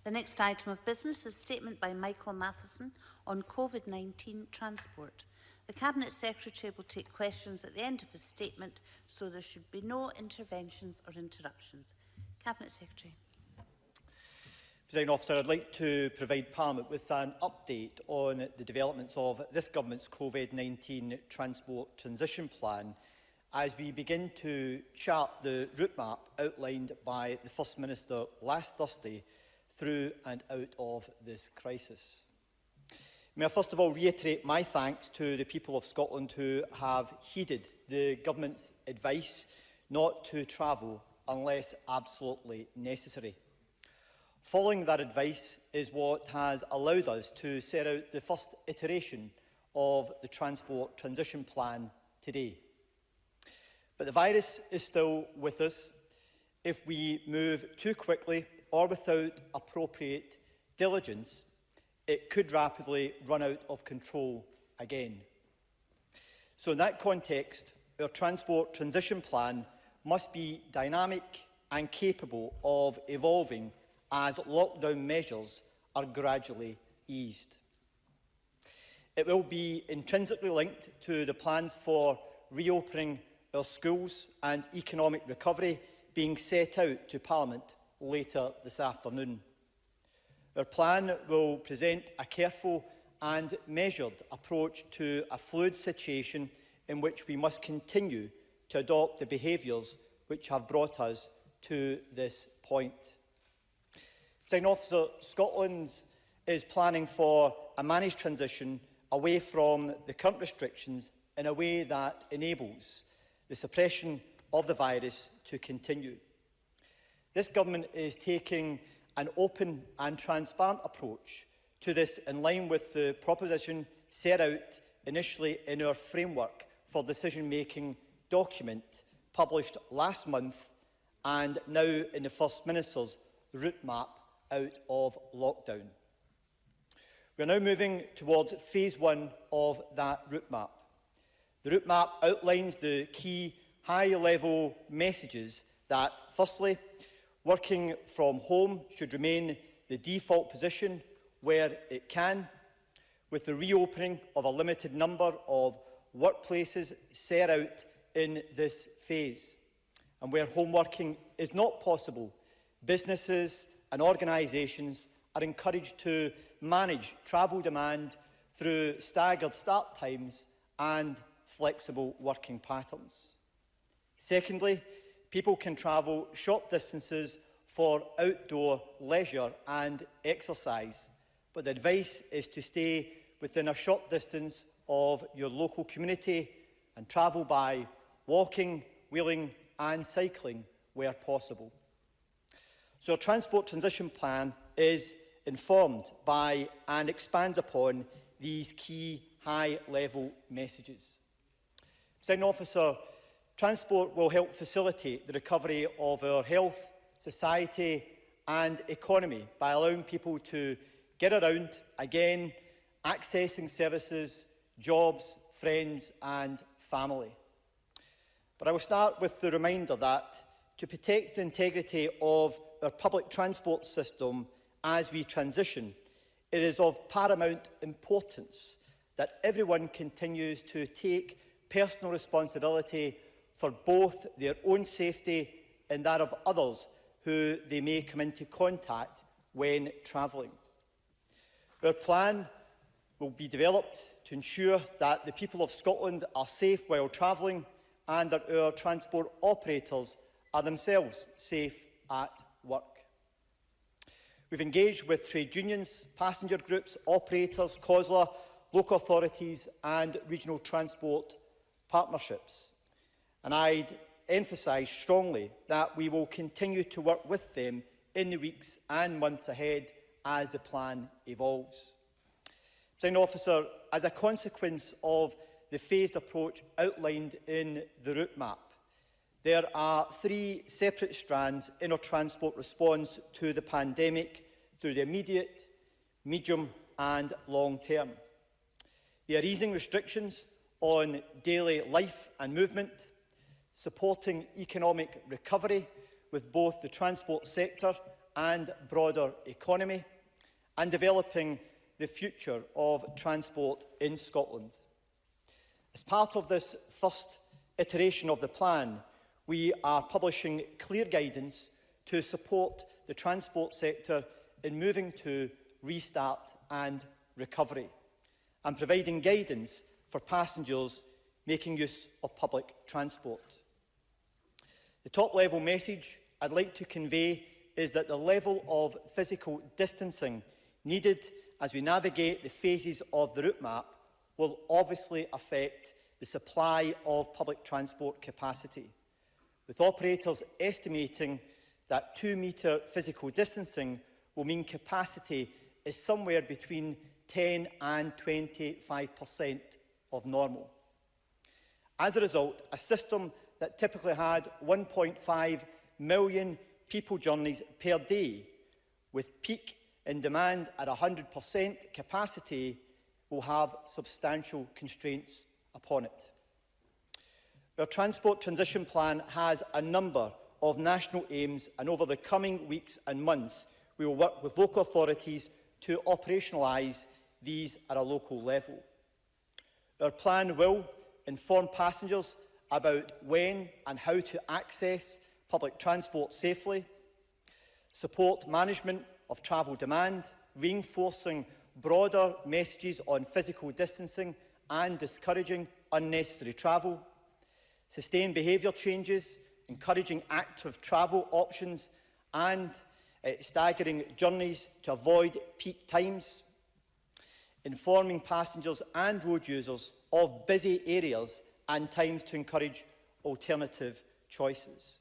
The next item of business is a statement by Michael Matheson on COVID-19 transport. The Cabinet Secretary will take questions at the end of his statement, so there should be no interventions or interruptions. Cabinet Secretary. Presiding Officer, I'd like to provide Parliament with an update on the developments of this Government's COVID-19 Transport Transition Plan as we begin to chart the route map outlined by the First Minister last Thursday through and out of this crisis. May I first of all reiterate my thanks to the people of Scotland who have heeded the Government's advice not to travel unless absolutely necessary. Following that advice is what has allowed us to set out the first iteration of the Transport Transition Plan today. But the virus is still with us. If we move too quickly or without appropriate diligence, it could rapidly run out of control again. So in that context, our Transport Transition Plan must be dynamic and capable of evolving as lockdown measures are gradually eased. It will be intrinsically linked to the plans for reopening our schools and economic recovery being set out to Parliament later this afternoon. Our plan will present a careful and measured approach to a fluid situation in which we must continue to adopt the behaviours which have brought us to this point. Presiding Officer, Scotland is planning for a managed transition away from the current restrictions in a way that enables the suppression of the virus to continue. This Government is taking an open and transparent approach to this in line with the proposition set out initially in our framework for decision-making document published last month and now in the First Minister's route map out of lockdown. We are now moving towards phase 1 of that route map. The route map outlines the key high-level messages that, firstly, working from home should remain the default position where it can, with the reopening of a limited number of workplaces set out in this phase. And where home working is not possible, businesses and organisations are encouraged to manage travel demand through staggered start times and flexible working patterns. Secondly, people can travel short distances for outdoor leisure and exercise, but the advice is to stay within a short distance of your local community and travel by walking, wheeling and cycling where possible. So our Transport Transition Plan is informed by and expands upon these key high-level messages. Presiding Officer, transport will help facilitate the recovery of our health, society and economy by allowing people to get around again, accessing services, jobs, friends and family. But I will start with the reminder that to protect the integrity of our public transport system as we transition, it is of paramount importance that everyone continues to take personal responsibility for both their own safety and that of others who they may come into contact when travelling. Our plan will be developed to ensure that the people of Scotland are safe while travelling and that our transport operators are themselves safe at work. We've engaged with trade unions, passenger groups, operators, COSLA, local authorities and regional transport partnerships. And I'd emphasise strongly that we will continue to work with them in the weeks and months ahead as the plan evolves. Presiding Officer, as a consequence of the phased approach outlined in the route map, there are 3 separate strands in our transport response to the pandemic through the immediate, medium and long term. They are easing restrictions on daily life and movement, supporting economic recovery with both the transport sector and broader economy, and developing the future of transport in Scotland. As part of this first iteration of the plan, we are publishing clear guidance to support the transport sector in moving to restart and recovery, and providing guidance for passengers making use of public transport. The top-level message I'd like to convey is that the level of physical distancing needed as we navigate the phases of the route map will obviously affect the supply of public transport capacity, with operators estimating that 2-metre physical distancing will mean capacity is somewhere between 10 and 25% of normal. As a result, a system that typically had 1.5 million people journeys per day, with peak in demand at 100% capacity, will have substantial constraints upon it. Our Transport Transition Plan has a number of national aims, and over the coming weeks and months, we will work with local authorities to operationalise these at a local level. Our plan will inform passengers about when and how to access public transport safely, support management of travel demand, reinforcing broader messages on physical distancing and discouraging unnecessary travel, sustain behaviour changes, encouraging active travel options and staggering journeys to avoid peak times, informing passengers and road users of busy areas and times to encourage alternative choices.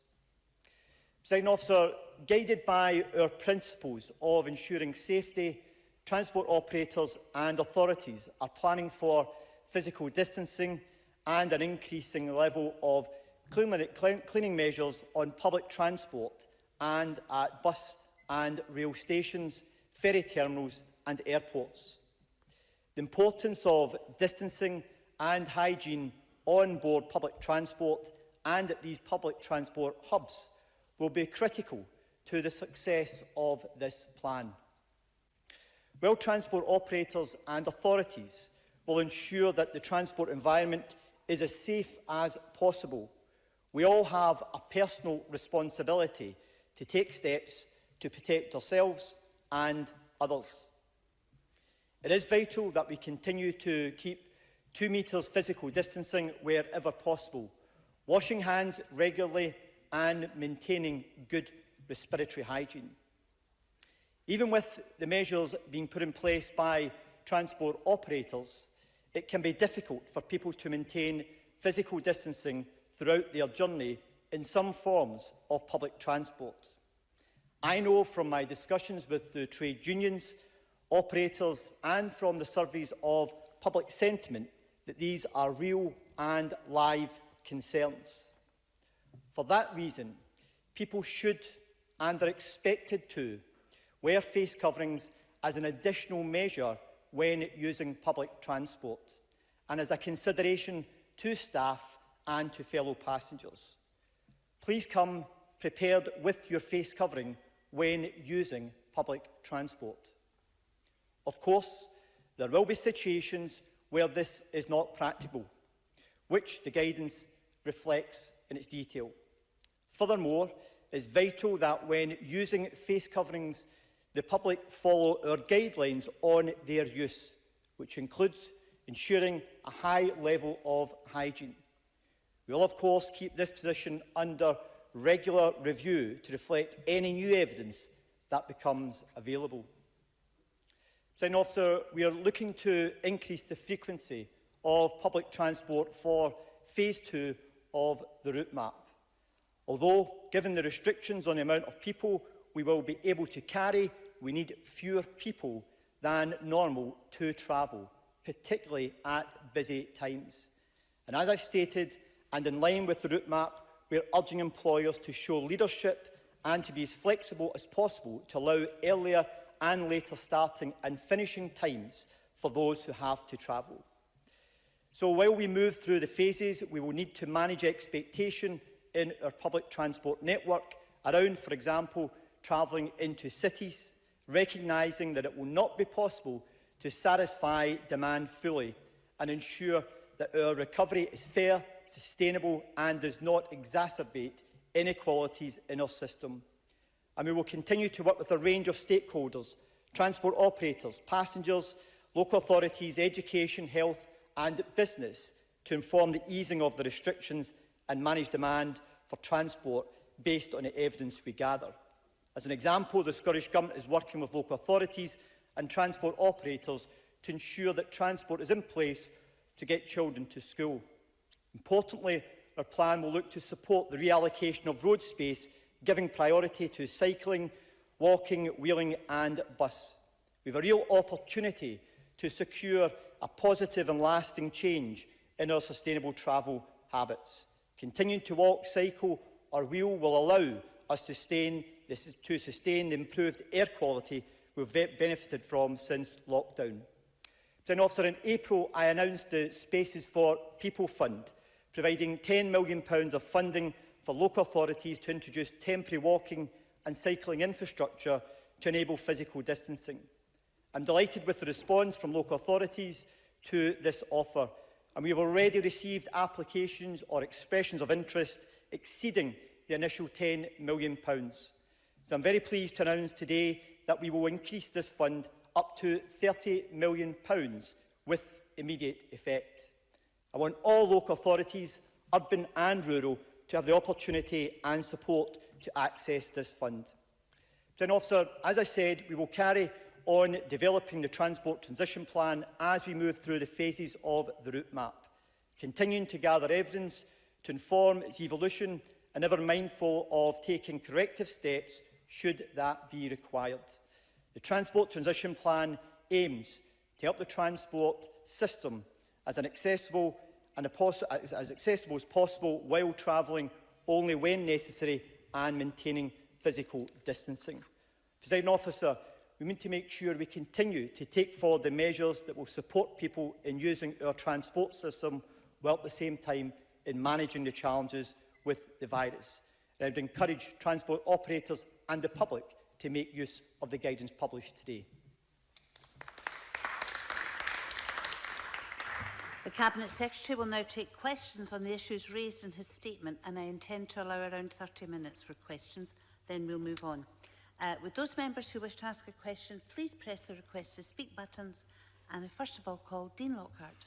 Presiding Officer, guided by our principles of ensuring safety, transport operators and authorities are planning for physical distancing and an increasing level of cleaning measures on public transport and at bus and rail stations, ferry terminals and airports. The importance of distancing and hygiene on board public transport and at these public transport hubs will be critical to the success of this plan. While transport operators and authorities will ensure that the transport environment is as safe as possible, we all have a personal responsibility to take steps to protect ourselves and others. It is vital that we continue to keep 2 metres physical distancing wherever possible, washing hands regularly and maintaining good respiratory hygiene. Even with the measures being put in place by transport operators, it can be difficult for people to maintain physical distancing throughout their journey in some forms of public transport. I know from my discussions with the trade unions, operators and from the surveys of public sentiment that these are real and live concerns. For that reason, people should and are expected to wear face coverings as an additional measure when using public transport and as a consideration to staff and to fellow passengers. Please come prepared with your face covering when using public transport. Of course, there will be situations where this is not practical, which the guidance reflects in its detail. Furthermore, it is vital that when using face coverings, the public follow our guidelines on their use, which includes ensuring a high level of hygiene. We will, of course, keep this position under regular review to reflect any new evidence that becomes available. Presiding Officer, we are looking to increase the frequency of public transport for Phase 2 of the route map. Although, given the restrictions on the amount of people we will be able to carry, we need fewer people than normal to travel, particularly at busy times. And as I've stated, and in line with the route map, we are urging employers to show leadership and to be as flexible as possible to allow earlier and later starting and finishing times for those who have to travel. So while we move through the phases, we will need to manage expectation in our public transport network around, for example, travelling into cities, recognising that it will not be possible to satisfy demand fully and ensure that our recovery is fair, sustainable and does not exacerbate inequalities in our system. And we will continue to work with a range of stakeholders, transport operators, passengers, local authorities, education, health and business to inform the easing of the restrictions and manage demand for transport based on the evidence we gather. As an example, the Scottish Government is working with local authorities and transport operators to ensure that transport is in place to get children to school. Importantly, our plan will look to support the reallocation of road space, giving priority to cycling, walking, wheeling and bus. We have a real opportunity to secure a positive and lasting change in our sustainable travel habits. Continuing to walk, cycle or wheel will allow us to sustain the improved air quality we've benefited from since lockdown. Presiding Officer, in April I announced the Spaces for People Fund, providing £10 million of funding for local authorities to introduce temporary walking and cycling infrastructure to enable physical distancing. I'm delighted with the response from local authorities to this offer, and we have already received applications or expressions of interest exceeding the initial £10 million. So I'm very pleased to announce today that we will increase this fund up to £30 million with immediate effect. I want all local authorities, urban and rural, to have the opportunity and support to access this fund. Presiding Officer, as I said, we will carry on developing the Transport Transition Plan as we move through the phases of the route map, continuing to gather evidence to inform its evolution and ever mindful of taking corrective steps should that be required. The Transport Transition Plan aims to help the transport system as accessible as possible while travelling only when necessary and maintaining physical distancing. Presiding Officer, we need to make sure we continue to take forward the measures that will support people in using our transport system while at the same time in managing the challenges with the virus. And I would encourage transport operators and the public to make use of the guidance published today. The Cabinet Secretary will now take questions on the issues raised in his statement, and I intend to allow around 30 minutes for questions. Then we'll move on. With those members who wish to ask a question, please press the request to speak buttons. And I first of all call Dean Lockhart.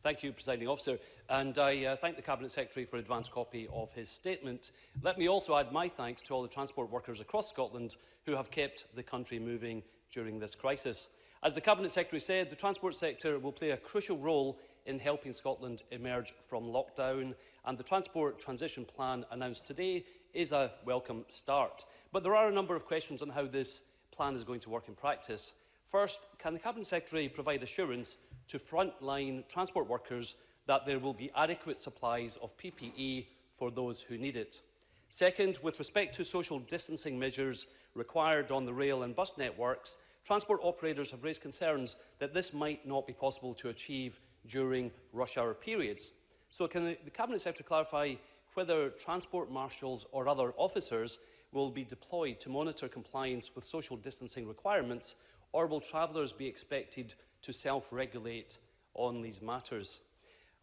Thank you, Presiding Officer, and I thank the Cabinet Secretary for an advance copy of his statement. Let me also add my thanks to all the transport workers across Scotland who have kept the country moving during this crisis. As the Cabinet Secretary said, the transport sector will play a crucial role in helping Scotland emerge from lockdown, and the Transport Transition Plan announced today is a welcome start. But there are a number of questions on how this plan is going to work in practice. First, can the Cabinet Secretary provide assurance to frontline transport workers that there will be adequate supplies of PPE for those who need it? Second, with respect to social distancing measures required on the rail and bus networks, transport operators have raised concerns that this might not be possible to achieve during rush hour periods. So can the Cabinet Secretary clarify whether transport marshals or other officers will be deployed to monitor compliance with social distancing requirements, or will travellers be expected to self-regulate on these matters?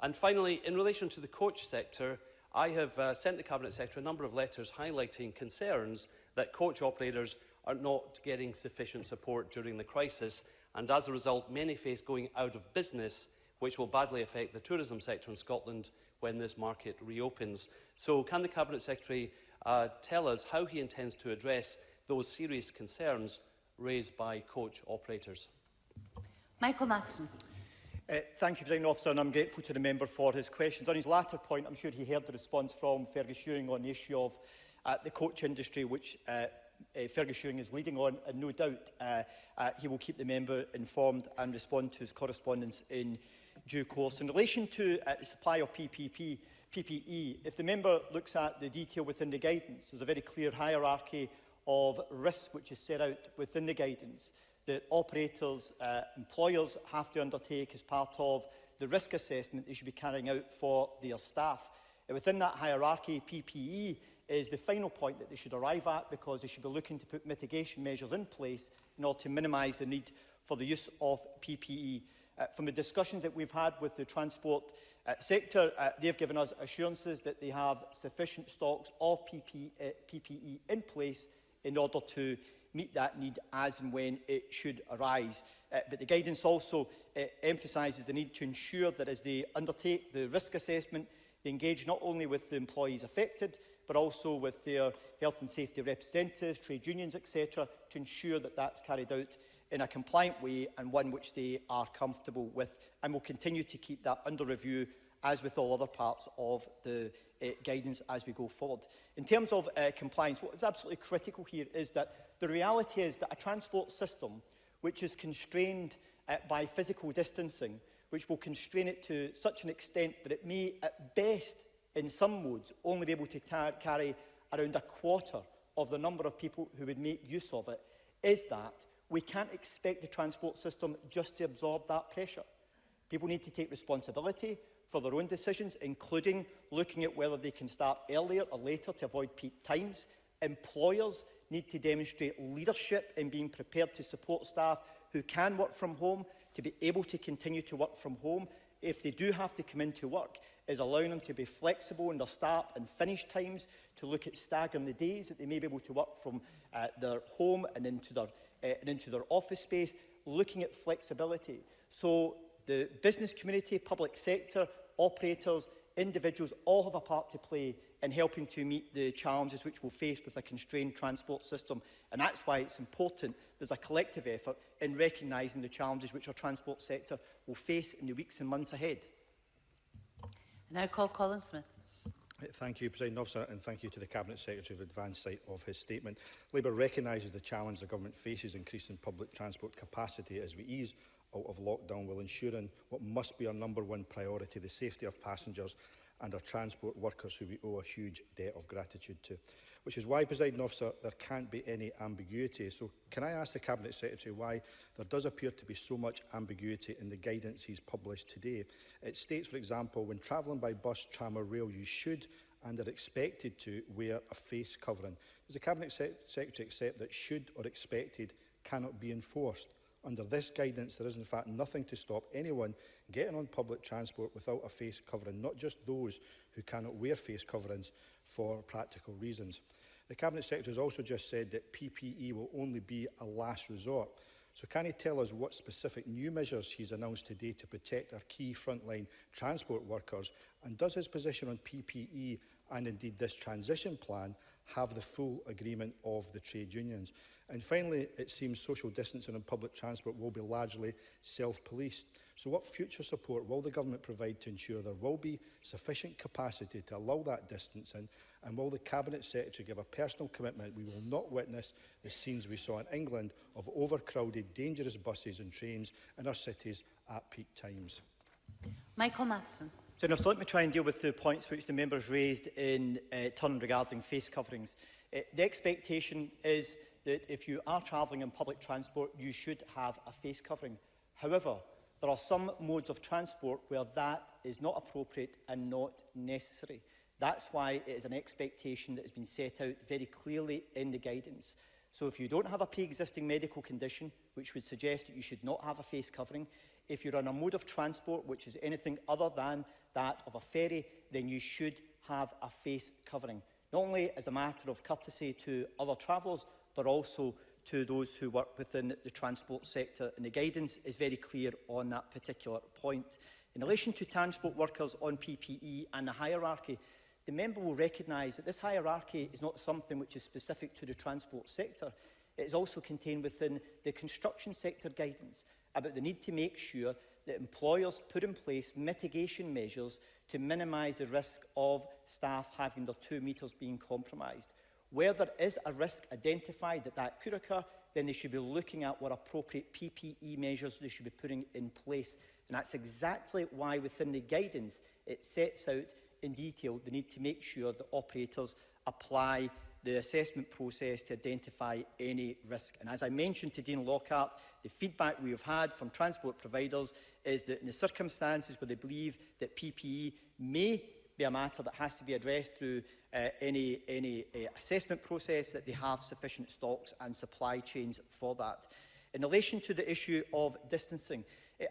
And finally, in relation to the coach sector, I have sent the Cabinet Secretary a number of letters highlighting concerns that coach operators are not getting sufficient support during the crisis, and as a result many face going out of business, which will badly affect the tourism sector in Scotland when this market reopens. So can the Cabinet Secretary tell us how he intends to address those serious concerns raised by coach operators? Michael Matheson. Thank you, Presiding Officer, and I'm grateful to the member for his questions. On his latter point, I'm sure he heard the response from Fergus Ewing on the issue of the coach industry, which Fergus Ewing is leading on, and no doubt he will keep the member informed and respond to his correspondence in due course. In relation to the supply of PPE, if the member looks at the detail within the guidance, there's a very clear hierarchy of risk which is set out within the guidance that operators, employers have to undertake as part of the risk assessment they should be carrying out for their staff. And within that hierarchy, PPE is the final point that they should arrive at, because they should be looking to put mitigation measures in place in order to minimise the need for the use of PPE. From the discussions that we've had with the transport sector, they've given us assurances that they have sufficient stocks of PPE in place in order to meet that need as and when it should arise. But the guidance also emphasises the need to ensure that as they undertake the risk assessment, they engage not only with the employees affected, but also with their health and safety representatives, trade unions, etc., to ensure that that's carried out in a compliant way and one which they are comfortable with. And we'll continue to keep that under review, as with all other parts of the guidance as we go forward. In terms of compliance, what is absolutely critical here is that the reality is that a transport system which is constrained by physical distancing, which will constrain it to such an extent that it may, at best, in some modes, only be able to carry around a quarter of the number of people who would make use of it, is that we can't expect the transport system just to absorb that pressure. People need to take responsibility for their own decisions, including looking at whether they can start earlier or later to avoid peak times. Employers need to demonstrate leadership in being prepared to support staff who can work from home to be able to continue to work from home. If they do have to come into work, is allowing them to be flexible in their start and finish times, to look at staggering the days that they may be able to work from their home and into their office space, looking at flexibility. So the business community, public sector, operators, individuals all have a part to play in helping to meet the challenges which we'll face with a constrained transport system. And that's why it's important there's a collective effort in recognising the challenges which our transport sector will face in the weeks and months ahead. I now call Colin Smith. Thank you, President Officer, and thank you to the Cabinet Secretary for the advance sight of his statement. Labour recognises the challenge the Government faces increasing public transport capacity as we ease out of lockdown, while ensuring what must be our #1 priority, the safety of passengers and our transport workers, who we owe a huge debt of gratitude to. Which is why, President Officer, there can't be any ambiguity. So can I ask the Cabinet Secretary why there does appear to be so much ambiguity in the guidance he's published today? It states, for example, when travelling by bus, tram or rail, you should and are expected to wear a face covering. Does the Cabinet Secretary accept that should or expected cannot be enforced? Under this guidance, there is in fact nothing to stop anyone getting on public transport without a face covering, not just those who cannot wear face coverings for practical reasons. The Cabinet Secretary has also just said that PPE will only be a last resort. So can he tell us what specific new measures he's announced today to protect our key frontline transport workers? And does his position on PPE and indeed this transition plan have the full agreement of the trade unions? And finally, it seems social distancing on public transport will be largely self-policed. So what future support will the Government provide to ensure there will be sufficient capacity to allow that distancing? And will the Cabinet Secretary give a personal commitment we will not witness the scenes we saw in England of overcrowded, dangerous buses and trains in our cities at peak times? Michael Matheson. So let me try and deal with the points which the members raised in turn regarding face coverings. The expectation is that if you are travelling in public transport, you should have a face covering. However, there are some modes of transport where that is not appropriate and not necessary. That's why it is an expectation that has been set out very clearly in the guidance. So if you don't have a pre-existing medical condition, which would suggest that you should not have a face covering, if you're on a mode of transport which is anything other than that of a ferry, then you should have a face covering. Not only as a matter of courtesy to other travellers, but also to those who work within the transport sector. And the guidance is very clear on that particular point. In relation to transport workers on PPE and the hierarchy, the member will recognise that this hierarchy is not something which is specific to the transport sector. It is also contained within the construction sector guidance about the need to make sure that employers put in place mitigation measures to minimise the risk of staff having their 2 metres being compromised. Where there is a risk identified that could occur, then they should be looking at what appropriate PPE measures they should be putting in place. And that's exactly why within the guidance it sets out in detail the need to make sure that operators apply the assessment process to identify any risk. And as I mentioned to Dean Lockhart, the feedback we have had from transport providers is that in the circumstances where they believe that PPE may be a matter that has to be addressed through any assessment process, that they have sufficient stocks and supply chains for that. In relation to the issue of distancing,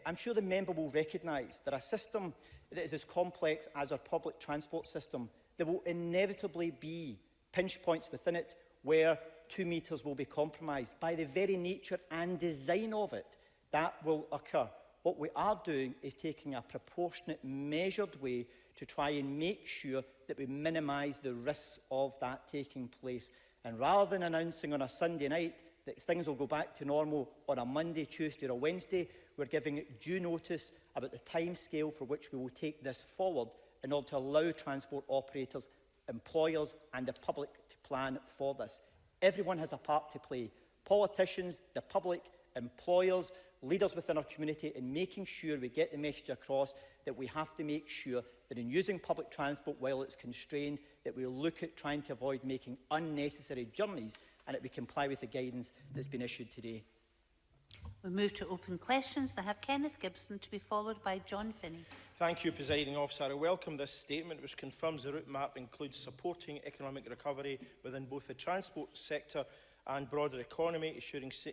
I'm sure the member will recognise that a system that is as complex as our public transport system, there will inevitably be pinch points within it where 2 metres will be compromised. By the very nature and design of it, that will occur. What we are doing is taking a proportionate, measured way to try and make sure that we minimise the risks of that taking place. And rather than announcing on a Sunday night that things will go back to normal on a Monday, Tuesday or Wednesday, we're giving due notice about the timescale for which we will take this forward in order to allow transport operators, employers and the public to plan for this. Everyone has a part to play. Politicians, the public, employers, leaders within our community, in making sure we get the message across that we have to make sure that in using public transport while it's constrained, that we look at trying to avoid making unnecessary journeys and that we comply with the guidance that's been issued today. We move to open questions. I have Kenneth Gibson to be followed by John Finney. Thank you, Presiding Officer. I welcome this statement, which confirms the route map includes supporting economic recovery within both the transport sector and broader economy,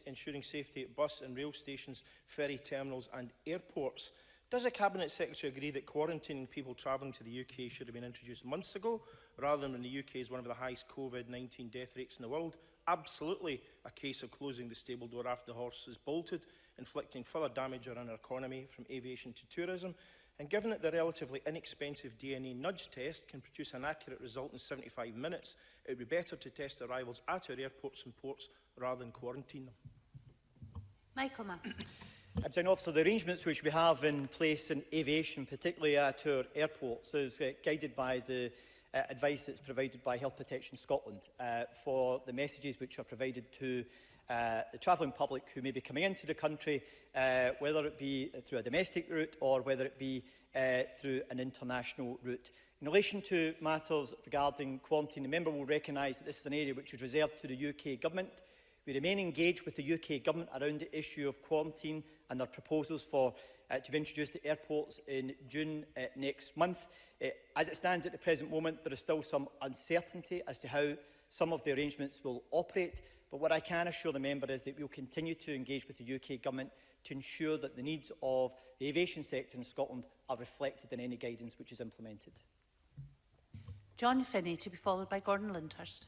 ensuring safety at bus and rail stations, ferry terminals and airports. Does the Cabinet Secretary agree that quarantining people travelling to the UK should have been introduced months ago, rather than when the UK is one of the highest COVID-19 death rates in the world? Absolutely a case of closing the stable door after the horse is bolted, inflicting further damage on our economy from aviation to tourism. And given that the relatively inexpensive DNA nudge test can produce an accurate result in 75 minutes, it would be better to test arrivals at our airports and ports rather than quarantine them. Michael Matheson. Presiding Officer, the arrangements which we have in place in aviation, particularly at our airports, is guided by the advice that's provided by Health Protection Scotland for the messages which are provided to the travelling public who may be coming into the country, whether it be through a domestic route or whether it be through an international route. In relation to matters regarding quarantine, the member will recognise that this is an area which is reserved to the UK Government. We remain engaged with the UK Government around the issue of quarantine and their proposals for to be introduced at airports in June next month. As it stands at the present moment, there is still some uncertainty as to how some of the arrangements will operate. But what I can assure the member is that we will continue to engage with the UK Government to ensure that the needs of the aviation sector in Scotland are reflected in any guidance which is implemented. John Finney to be followed by Gordon Lyndhurst.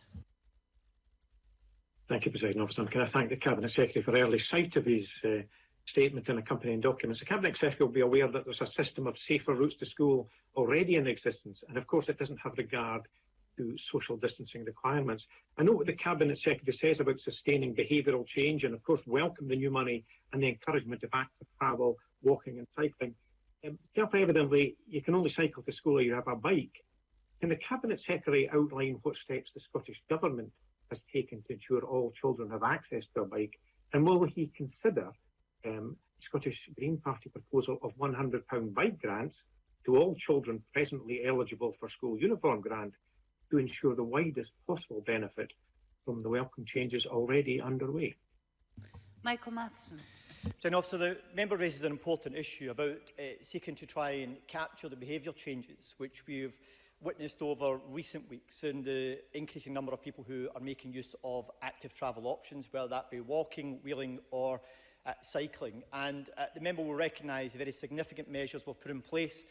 Thank you, Presiding Officer. Can I thank the Cabinet Secretary for early sight of his statement and accompanying documents. The Cabinet Secretary will be aware that there's a system of safer routes to school already in existence, and of course it doesn't have regard to social distancing requirements. I know what the Cabinet Secretary says about sustaining behavioural change and of course welcome the new money and the encouragement of active travel, walking and cycling. Self-evidently, you can only cycle to school if you have a bike. Can the Cabinet Secretary outline what steps the Scottish Government has taken to ensure all children have access to a bike? And will he consider Scottish Green Party proposal of £100 bike grants to all children presently eligible for school uniform grant to ensure the widest possible benefit from the welcome changes already underway? Michael Matheson. Officer, the member raises an important issue about seeking to try and capture the behavioural changes which we've witnessed over recent weeks in the increasing number of people who are making use of active travel options, whether that be walking, wheeling or cycling. And the member will recognise the very significant measures we've put in place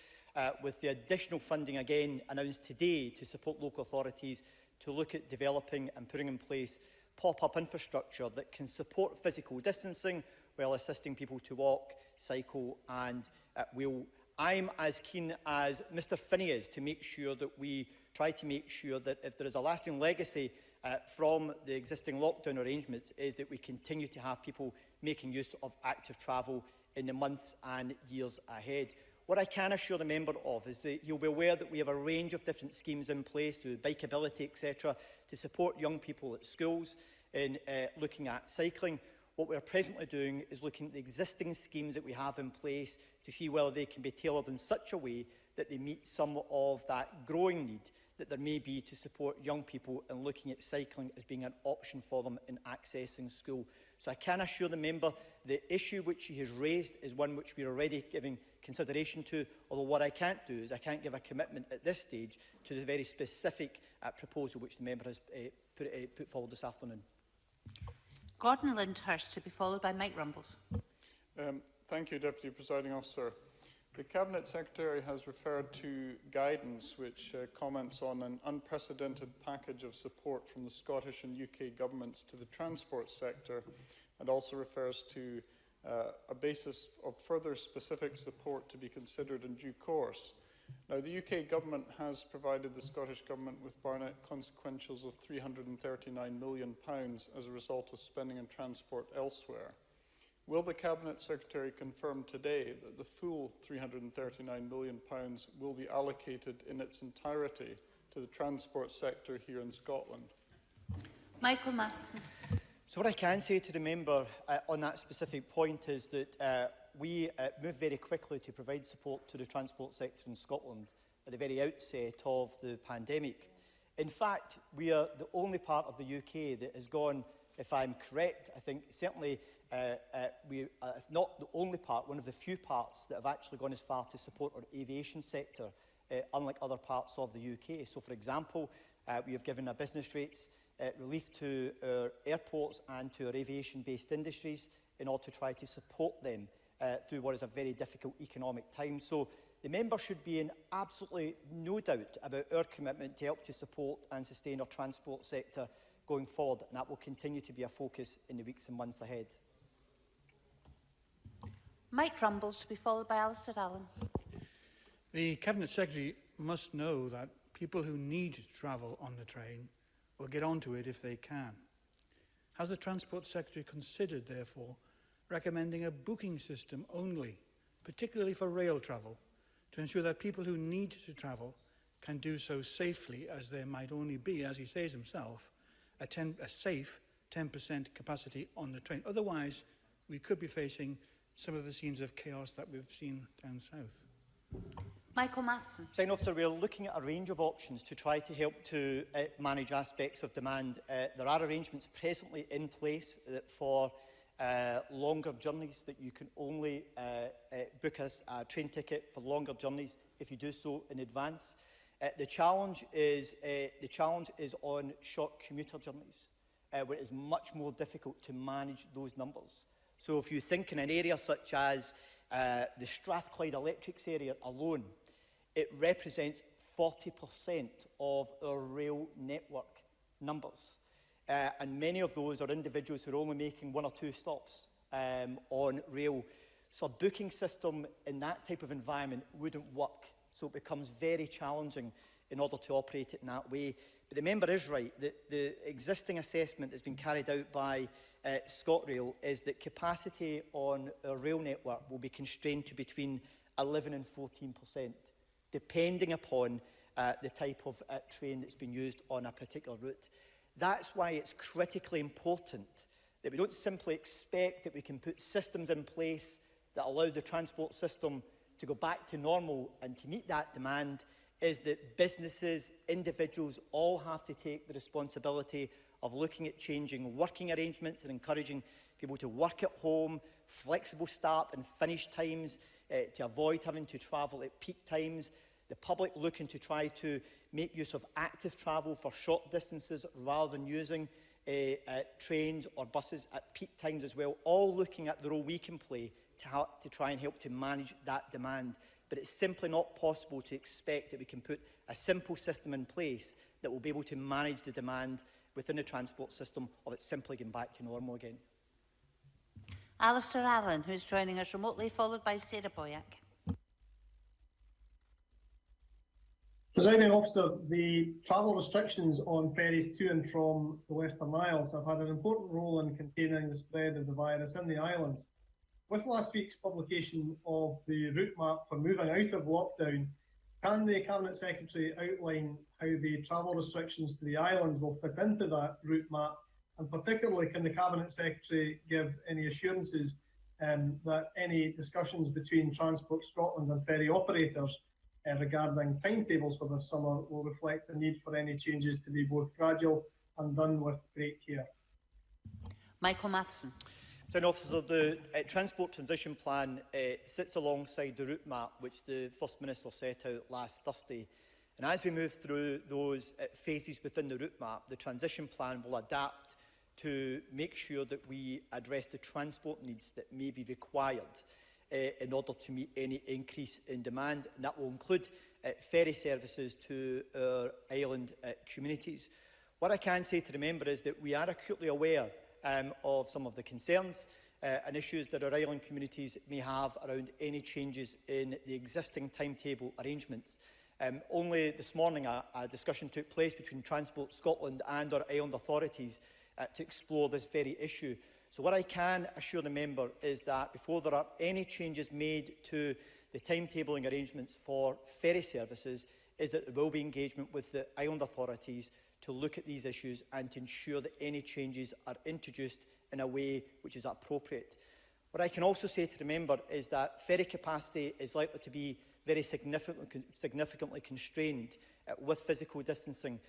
with the additional funding again announced today to support local authorities to look at developing and putting in place pop-up infrastructure that can support physical distancing while assisting people to walk, cycle and wheel. I'm as keen as Mr Finney is to make sure that we try to make sure that if there is a lasting legacy from the existing lockdown arrangements, is that we continue to have people making use of active travel in the months and years ahead. What I can assure the member of is that you'll be aware that we have a range of different schemes in place to bikeability, etc., to support young people at schools in looking at cycling. What we are presently doing is looking at the existing schemes that we have in place to see whether they can be tailored in such a way that they meet some of that growing need that there may be to support young people in looking at cycling as being an option for them in accessing school. So I can assure the member the issue which he has raised is one which we are already giving consideration to, although what I can't do is I can't give a commitment at this stage to the very specific proposal which the member has put forward this afternoon. Gordon Lyndhurst, to be followed by Mike Rumbles. Thank you, Deputy Presiding Officer. The Cabinet Secretary has referred to guidance which comments on an unprecedented package of support from the Scottish and UK governments to the transport sector, and also refers to a basis of further specific support to be considered in due course. Now, the UK government has provided the Scottish government with Barnett consequentials of £339 million as a result of spending on transport elsewhere. Will the Cabinet Secretary confirm today that the full £339 million will be allocated in its entirety to the transport sector here in Scotland? Michael Matheson. So what I can say to the member on that specific point is that we moved very quickly to provide support to the transport sector in Scotland at the very outset of the pandemic. In fact, we are the only part of the UK that has gone, if I'm correct, I think certainly if not the only part, one of the few parts that have actually gone as far to support our aviation sector, unlike other parts of the UK. So, for example, we have given a business rates relief to our airports and to our aviation-based industries in order to try to support them through what is a very difficult economic time. So the member should be in absolutely no doubt about our commitment to help to support and sustain our transport sector going forward, and that will continue to be a focus in the weeks and months ahead. Mike Rumbles, to be followed by Alistair Allen. The Cabinet Secretary must know that people who need to travel on the train will get onto it if they can. Has the Transport Secretary considered, therefore, recommending a booking system only, particularly for rail travel, to ensure that people who need to travel can do so safely, as there might only be, as he says himself, a safe 10% capacity on the train? Otherwise, we could be facing some of the scenes of chaos that we've seen down south. Michael Matheson. Presiding Officer, we are looking at a range of options to try to help to manage aspects of demand. There are arrangements presently in place for longer journeys that you can only book a train ticket for longer journeys if you do so in advance. The challenge is on short commuter journeys, where it is much more difficult to manage those numbers. So if you think in an area such as the Strathclyde Electrics area alone, it represents 40% of our rail network numbers. And many of those are individuals who are only making 1 or 2 stops on rail. So a booking system in that type of environment wouldn't work. So it becomes very challenging in order to operate it in that way. But the member is right that the existing assessment that's been carried out by ScotRail is that capacity on our rail network will be constrained to between 11 and 14%, depending upon the type of train that's been used on a particular route. That's why it's critically important that we don't simply expect that we can put systems in place that allow the transport system to go back to normal and to meet that demand, is that businesses, individuals, all have to take the responsibility of looking at changing working arrangements and encouraging people to work at home, flexible start and finish times, to avoid having to travel at peak times, the public looking to try to make use of active travel for short distances rather than using trains or buses at peak times as well, all looking at the role we can play to try and help to manage that demand. But it's simply not possible to expect that we can put a simple system in place that will be able to manage the demand within the transport system, or it's simply going back to normal again. Alistair Allen, who's joining us remotely, followed by Sarah Boyack. Presiding Officer, the travel restrictions on ferries to and from the Western Isles have had an important role in containing the spread of the virus in the islands. With last week's publication of the route map for moving out of lockdown, can the Cabinet Secretary outline how the travel restrictions to the islands will fit into that route map? And particularly, can the Cabinet Secretary give any assurances that any discussions between Transport Scotland and ferry operators regarding timetables for the summer will reflect the need for any changes to be both gradual and done with great care. Michael Matheson. Presiding Officer, the Transport Transition Plan sits alongside the route map which the First Minister set out last Thursday. And as we move through those phases within the route map, the Transition Plan will adapt to make sure that we address the transport needs that may be required in order to meet any increase in demand. And that will include ferry services to our island communities. What I can say to the member is that we are acutely aware of some of the concerns and issues that our island communities may have around any changes in the existing timetable arrangements. Only this morning a discussion took place between Transport Scotland and our island authorities to explore this very issue. So what I can assure the member is that before there are any changes made to the timetabling arrangements for ferry services, is that there will be engagement with the island authorities to look at these issues and to ensure that any changes are introduced in a way which is appropriate. What I can also say to the member is that ferry capacity is likely to be very significantly constrained with physical distancing.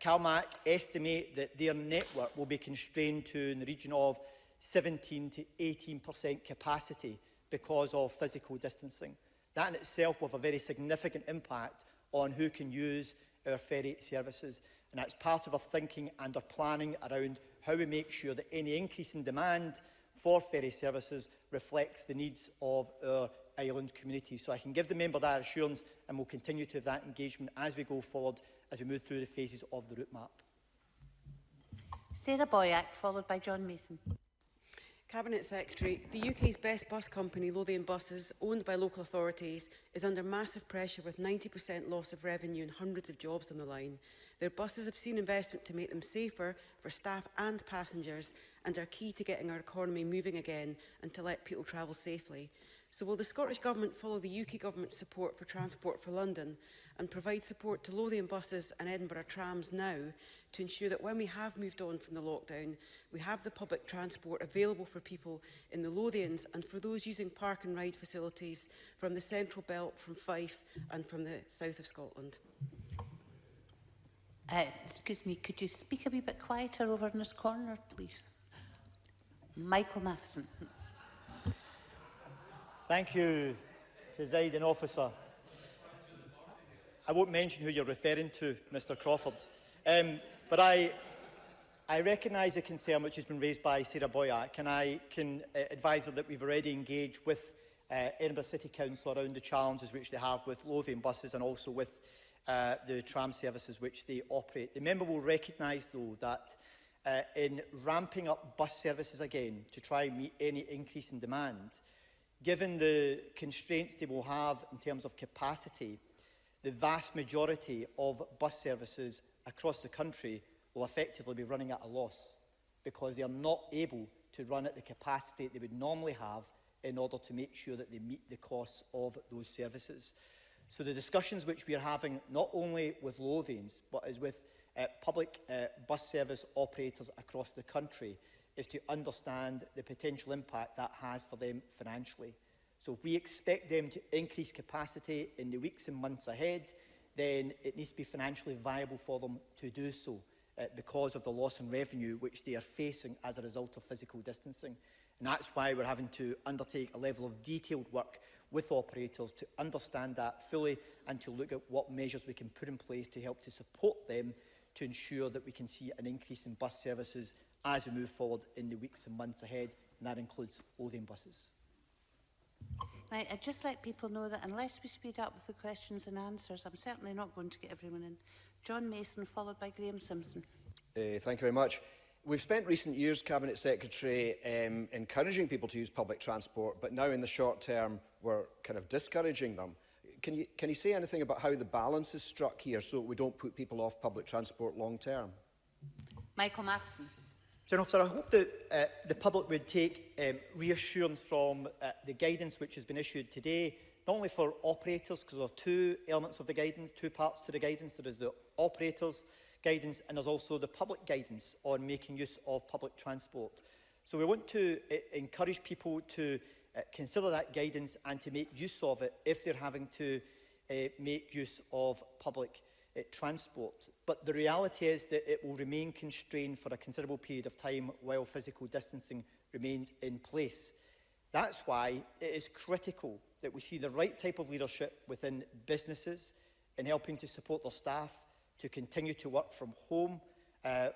CalMac estimate that their network will be constrained to in the region of 17 to 18% capacity because of physical distancing. That in itself will have a very significant impact on who can use our ferry services. And that's part of our thinking and our planning around how we make sure that any increase in demand for ferry services reflects the needs of our island community. So I can give the member that assurance, and we'll continue to have that engagement as we go forward, as we move through the phases of the route map. Sarah Boyack, followed by John Mason. Cabinet Secretary, the UK's best bus company, Lothian Buses, owned by local authorities, is under massive pressure with 90% loss of revenue and hundreds of jobs on the line. Their buses have seen investment to make them safer for staff and passengers and are key to getting our economy moving again and to let people travel safely. So will the Scottish Government follow the UK Government's support for Transport for London and provide support to Lothian Buses and Edinburgh trams now to ensure that when we have moved on from the lockdown, we have the public transport available for people in the Lothians and for those using park and ride facilities from the Central Belt, from Fife and from the south of Scotland? Excuse me, could you speak a wee bit quieter over in this corner, please? Michael Matheson. Thank you, Presiding Officer. I won't mention who you're referring to, Mr Crawford, but I recognise the concern which has been raised by Sarah Boyack, and I can advise her that we've already engaged with Edinburgh City Council around the challenges which they have with Lothian buses and also with the tram services which they operate. The member will recognise, though, that in ramping up bus services again to try and meet any increase in demand, given the constraints they will have in terms of capacity, the vast majority of bus services across the country will effectively be running at a loss because they are not able to run at the capacity they would normally have in order to make sure that they meet the costs of those services. So the discussions which we are having not only with Lothians but as with public bus service operators across the country is to understand the potential impact that has for them financially. So if we expect them to increase capacity in the weeks and months ahead, then it needs to be financially viable for them to do so because of the loss in revenue which they are facing as a result of physical distancing. And that's why we're having to undertake a level of detailed work with operators to understand that fully and to look at what measures we can put in place to help to support them to ensure that we can see an increase in bus services as we move forward in the weeks and months ahead, and that includes Lothian buses. I'd just let people know that unless we speed up with the questions and answers, I'm certainly not going to get everyone in. John Mason, followed by Graham Simpson. Thank you very much. We've spent recent years, Cabinet Secretary, encouraging people to use public transport, but now in the short term we're kind of discouraging them. Can you say anything about how the balance is struck here so we don't put people off public transport long term? Michael Matheson. Officer, I hope that the public would take reassurance from the guidance which has been issued today, not only for operators, because there are two elements of the guidance, two parts to the guidance. There is the operators' guidance and there's also the public guidance on making use of public transport. So we want to encourage people to consider that guidance and to make use of it if they're having to make use of public transport. But the reality is that it will remain constrained for a considerable period of time while physical distancing remains in place. That's why it is critical that we see the right type of leadership within businesses in helping to support their staff to continue to work from home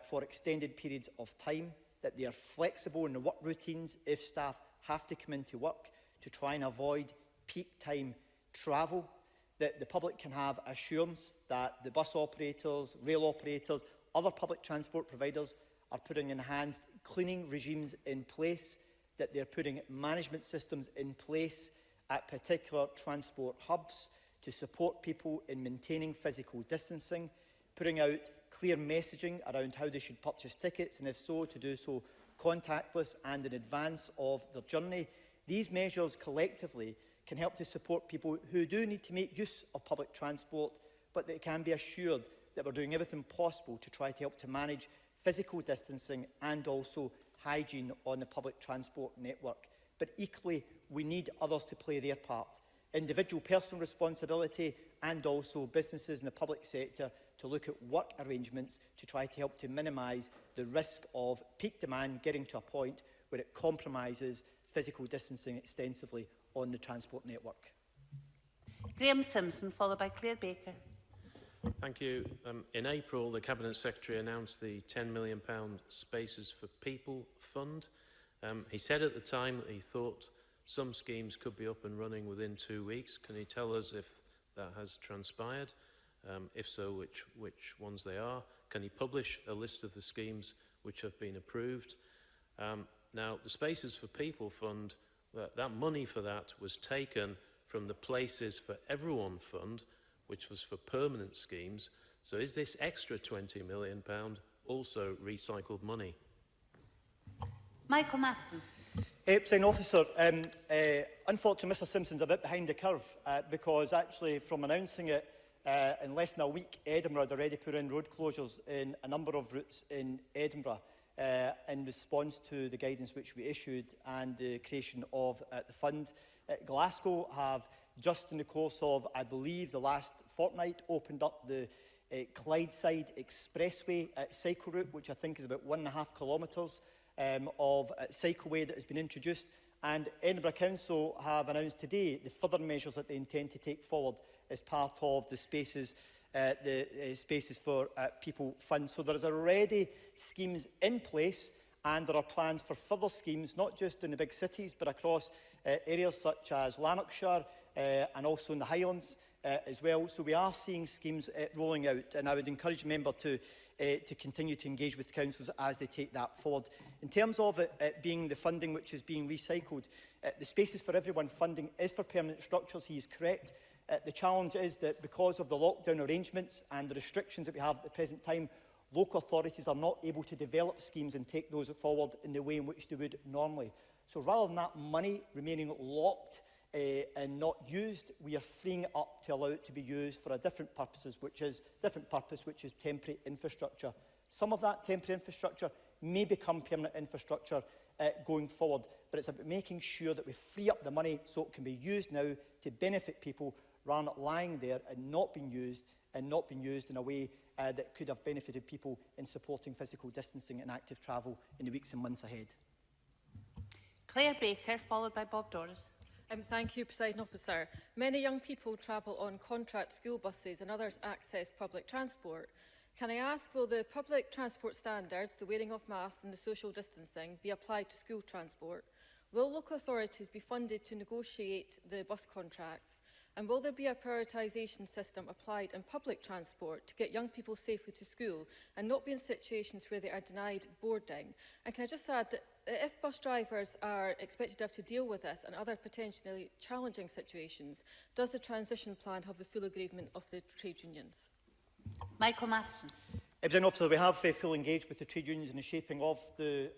for extended periods of time, that they are flexible in the work routines if staff have to come into work to try and avoid peak time travel, that the public can have assurance that the bus operators, rail operators, other public transport providers are putting enhanced cleaning regimes in place, that they're putting management systems in place at particular transport hubs to support people in maintaining physical distancing, putting out clear messaging around how they should purchase tickets, and if so, to do so contactless and in advance of their journey. These measures collectively can help to support people who do need to make use of public transport, but they can be assured that we're doing everything possible to try to help to manage physical distancing and also hygiene on the public transport network. But equally, we need others to play their part. Individual personal responsibility and also businesses in the public sector to look at work arrangements to try to help to minimise the risk of peak demand getting to a point where it compromises physical distancing extensively on the transport network. Graham Simpson, followed by Claire Baker. Thank you. In April, the Cabinet Secretary announced the £10 million Spaces for People Fund. He said at the time that he thought some schemes could be up and running within 2 weeks. Can he tell us if that has transpired? If so, which ones they are? Can he publish a list of the schemes which have been approved? Now, the Spaces for People Fund, that money for that was taken from the Places for Everyone Fund, which was for permanent schemes. So is this extra £20 million also recycled money? Michael Matheson. Presiding Officer, unfortunately Mr Simpson's a bit behind the curve because actually from announcing it in less than a week, Edinburgh had already put in road closures in a number of routes in Edinburgh in response to the guidance which we issued and the creation of the fund. Glasgow have just in the course of, I believe, the last fortnight opened up the Clydeside Expressway cycle route, which I think is about 1.5 kilometres of cycleway that has been introduced. And Edinburgh Council have announced today the further measures that they intend to take forward as part of the Spaces for People Fund. So there is already schemes in place, and there are plans for further schemes, not just in the big cities, but across areas such as Lanarkshire and also in the Highlands as well. So we are seeing schemes rolling out, and I would encourage the member to continue to engage with councils as they take that forward. In terms of it being the funding which is being recycled, the Spaces for Everyone funding is for permanent structures. He is correct. The challenge is that because of the lockdown arrangements and the restrictions that we have at the present time, local authorities are not able to develop schemes and take those forward in the way in which they would normally. So rather than that money remaining locked and not used, we are freeing it up to allow it to be used for a different purpose, which is temporary infrastructure. Some of that temporary infrastructure may become permanent infrastructure going forward, but it's about making sure that we free up the money so it can be used now to benefit people rather than lying there and not being used in a way that could have benefited people in supporting physical distancing and active travel in the weeks and months ahead. Claire Baker, followed by Bob Doris. Thank you, Presiding Officer. Many young people travel on contract school buses and others access public transport. Can I ask, will the public transport standards, the wearing of masks and the social distancing, be applied to school transport? Will local authorities be funded to negotiate the bus contracts? And will there be a prioritisation system applied in public transport to get young people safely to school and not be in situations where they are denied boarding? And can I just add that if bus drivers are expected to have to deal with this and other potentially challenging situations, does the transition plan have the full agreement of the trade unions? Michael Matheson. Presiding Officer, we have fully engaged with the trade unions in the shaping of the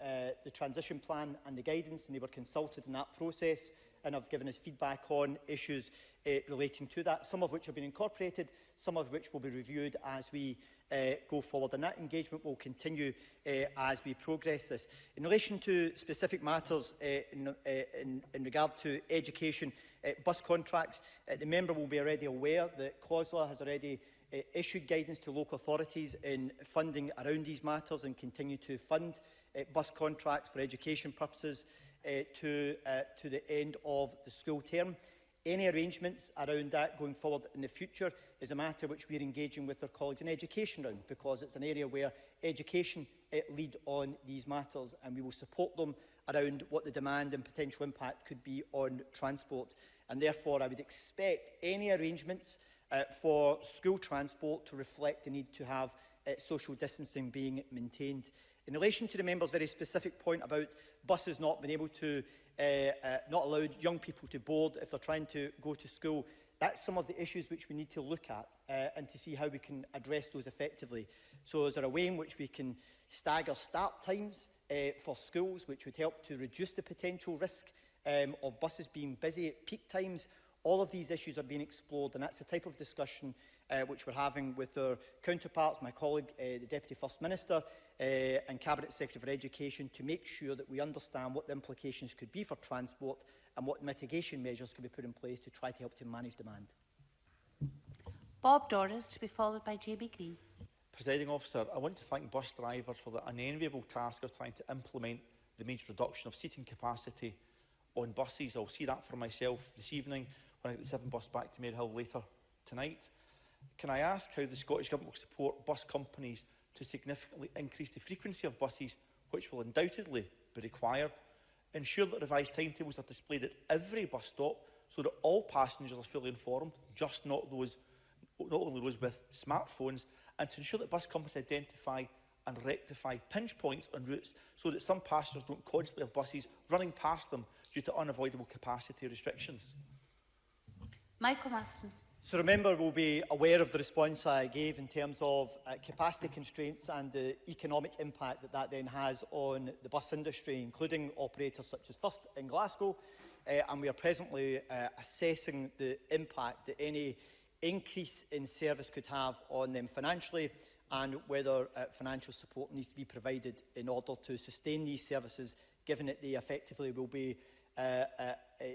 transition plan and the guidance, and they were consulted in that process and have given us feedback on issues relating to that, some of which have been incorporated, some of which will be reviewed as we go forward, and that engagement will continue as we progress this. In relation to specific matters in regard to education, bus contracts, the member will be already aware that COSLA has already issued guidance to local authorities in funding around these matters and continue to fund bus contracts for education purposes to the end of the school term. Any arrangements around that going forward in the future is a matter which we are engaging with our colleagues in education around, because it's an area where education lead on these matters, and we will support them around what the demand and potential impact could be on transport. And therefore, I would expect any arrangements for school transport to reflect the need to have social distancing being maintained. In relation to the member's very specific point about buses not being able to, not allowed young people to board if they're trying to go to school, that's some of the issues which we need to look at and to see how we can address those effectively. So is there a way in which we can stagger start times for schools, which would help to reduce the potential risk of buses being busy at peak times? All of these issues are being explored, and that's the type of discussion which we're having with our counterparts, my colleague, the Deputy First Minister and Cabinet Secretary for Education, to make sure that we understand what the implications could be for transport and what mitigation measures can be put in place to try to help to manage demand. Bob Doris, to be followed by JB Green. Presiding Officer, I want to thank bus drivers for the unenviable task of trying to implement the major reduction of seating capacity on buses. I'll see that for myself this evening when I get the 7 bus back to Marehill later tonight. Can I ask how the Scottish Government will support bus companies to significantly increase the frequency of buses, which will undoubtedly be required, ensure that revised timetables are displayed at every bus stop so that all passengers are fully informed, not only those with smartphones, and to ensure that bus companies identify and rectify pinch points on routes so that some passengers don't constantly have buses running past them due to unavoidable capacity restrictions? Michael Matheson. So remember, we'll be aware of the response I gave in terms of capacity constraints and the economic impact that that then has on the bus industry, including operators such as First in Glasgow. And we are presently assessing the impact that any increase in service could have on them financially, and whether financial support needs to be provided in order to sustain these services, given that they effectively will be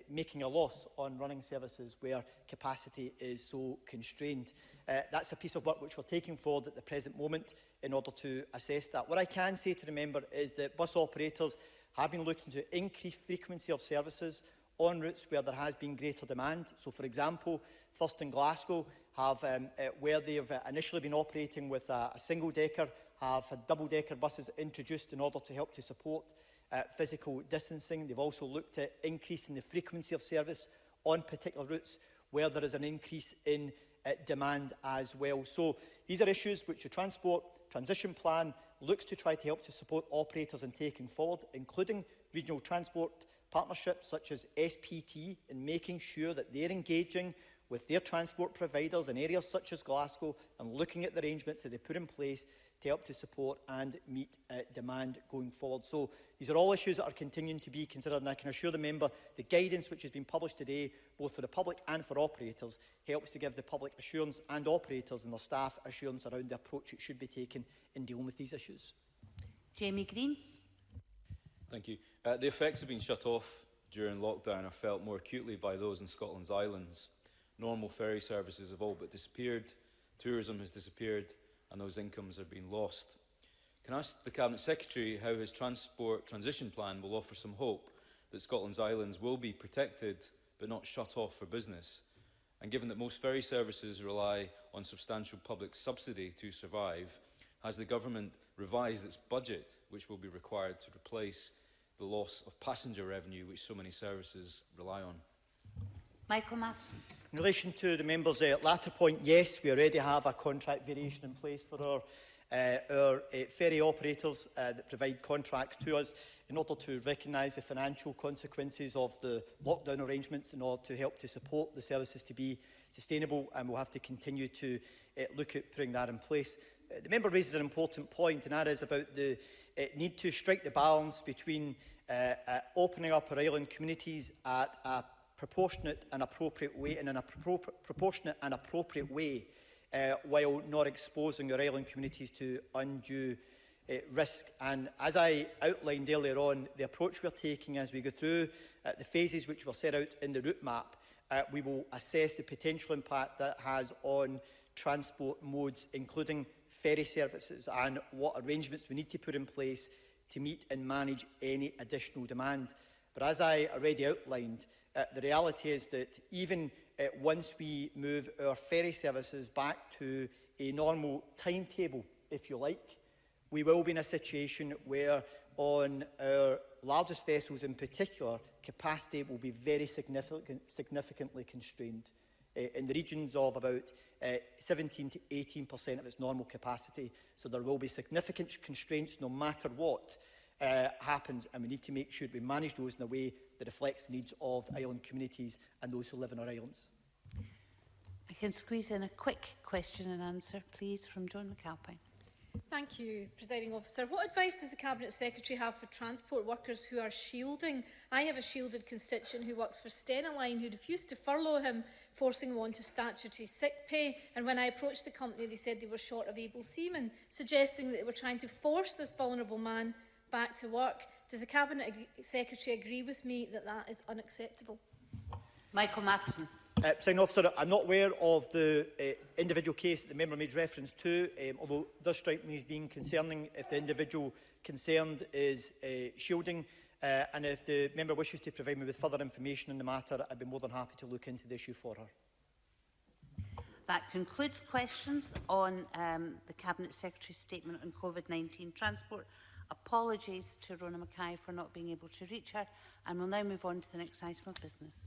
making a loss on running services where capacity is so constrained. That's a piece of work which we're taking forward at the present moment in order to assess that. What I can say to the member is that bus operators have been looking to increase frequency of services on routes where there has been greater demand. So, for example, First in Glasgow have, where they have initially been operating with a single-decker, have had double-decker buses introduced in order to help to support physical distancing. They've also looked at increasing the frequency of service on particular routes where there is an increase in demand as well. So these are issues which the Transport Transition Plan looks to try to help to support operators in taking forward, including regional transport partnerships such as SPT, in making sure that they're engaging with their transport providers in areas such as Glasgow and looking at the arrangements that they put in place to help to support and meet demand going forward. So these are all issues that are continuing to be considered, and I can assure the member the guidance which has been published today, both for the public and for operators, helps to give the public assurance and operators and their staff assurance around the approach it should be taken in dealing with these issues. Jamie Green. Thank you. The effects of being shut off during lockdown are felt more acutely by those in Scotland's islands. Normal ferry services have all but disappeared, tourism has disappeared, and those incomes are being lost. Can I ask the Cabinet Secretary how his Transport Transition Plan will offer some hope that Scotland's islands will be protected but not shut off for business? And given that most ferry services rely on substantial public subsidy to survive, has the Government revised its budget, which will be required to replace the loss of passenger revenue which so many services rely on? Michael Matheson. In relation to the member's latter point, yes, we already have a contract variation in place for our ferry operators that provide contracts to us in order to recognise the financial consequences of the lockdown arrangements in order to help to support the services to be sustainable, and we'll have to continue to look at putting that in place. The member raises an important point, and that is about the need to strike the balance between opening up our island communities at a proportionate and appropriate way, and in a proportionate and appropriate way, while not exposing our island communities to undue risk. And as I outlined earlier on, the approach we're taking as we go through the phases which were set out in the route map, we will assess the potential impact that has on transport modes, including ferry services, and what arrangements we need to put in place to meet and manage any additional demand. But as I already outlined, the reality is that even once we move our ferry services back to a normal timetable, if you like, we will be in a situation where on our largest vessels in particular, capacity will be very significantly constrained in the regions of about 17 to 18% of its normal capacity. So there will be significant constraints no matter what happens, and we need to make sure we manage those in a way that reflects the needs of island communities and those who live in our islands. I can squeeze in a quick question and answer, please, from Joan McAlpine. Thank you, Presiding Officer. What advice does the Cabinet Secretary have for transport workers who are shielding? I have a shielded constituent who works for Stena Line who refused to furlough him, forcing him onto statutory sick pay. And when I approached the company, they said they were short of able seamen, suggesting that they were trying to force this vulnerable man back to work. Does the Cabinet Secretary agree with me that that is unacceptable? Michael Matheson. Presiding Officer, I'm not aware of the individual case that the member made reference to, although it does strike me as being concerning if the individual concerned is shielding. And if the member wishes to provide me with further information on the matter, I'd be more than happy to look into the issue for her. That concludes questions on the Cabinet Secretary's statement on COVID-19 transport. Apologies to Rona Mackay for not being able to reach her, and we'll now move on to the next item of business.